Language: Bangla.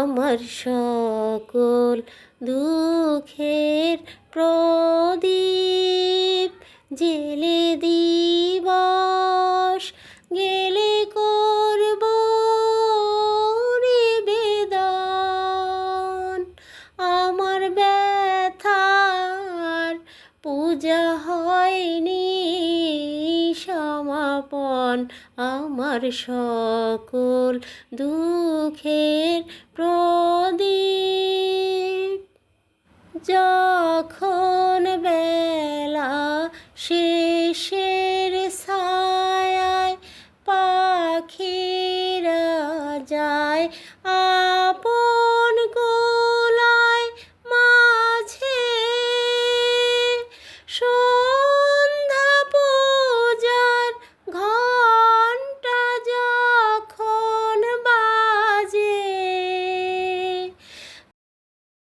আমার সকল দুঃখের প্রদীপ জেলে দিবস গেলে করব নিবেদন। আমার ব্যথার পূজা হয়নি সমাপন, আমার সকল দুঃখের প্রদীপ। যখন বেলা শেষের ছায়ায় পাখিরা যায় আপন